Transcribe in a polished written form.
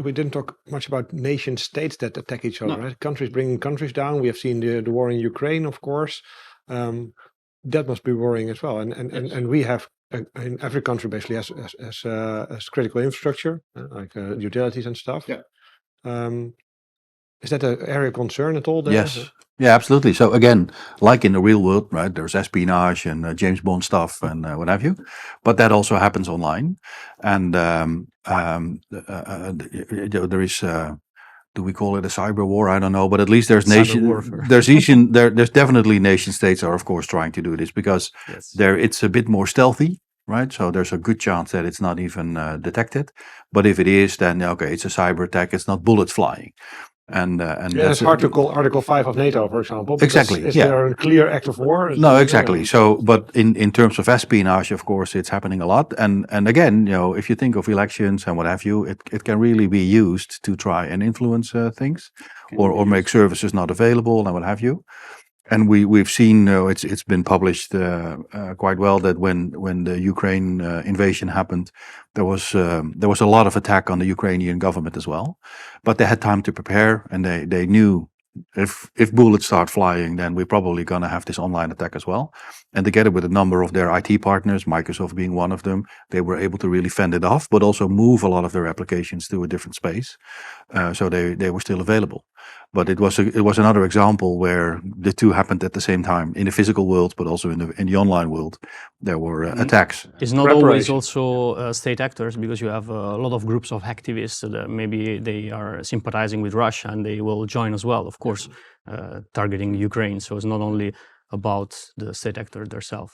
we didn't talk much about nation states that attack each other. No. Right? Countries bringing countries down. We have seen the war in Ukraine, of course. That must be worrying as well. And we have in every country basically has critical infrastructure like utilities and stuff. Yeah. Is that an area of concern at all there? Yes. Yeah, absolutely. So again, like in the real world, right, there's espionage and James Bond stuff and what have you, but that also happens online. And there is, do we call it a cyber war? I don't know, but at least there's there's definitely nation states are of course trying to do this because it's a bit more stealthy. Right, so there's a good chance that it's not even detected. But if it is, then okay, it's a cyber attack. It's not bullets flying. And it's hard to call Article 5 of NATO, for example. Exactly. Is there a clear act of war? No, exactly. So, but in terms of espionage, of course, it's happening a lot. And again, if you think of elections and what have you, it can really be used to try and influence things, or make services not available and what have you. And we've seen, it's been published quite well that when the Ukraine invasion happened, there was a lot of attack on the Ukrainian government as well, but they had time to prepare, and they knew if bullets start flying, then we're probably going to have this online attack as well. And together with a number of their IT partners, Microsoft being one of them, they were able to really fend it off, but also move a lot of their applications to a different space, so they were still available. But it was another example where the two happened at the same time in the physical world, but also in the online world. There were attacks. It's not always also state actors, because you have a lot of groups of activists that maybe they are sympathizing with Russia and they will join as well, of course, targeting Ukraine. So it's not only about the state actor themselves.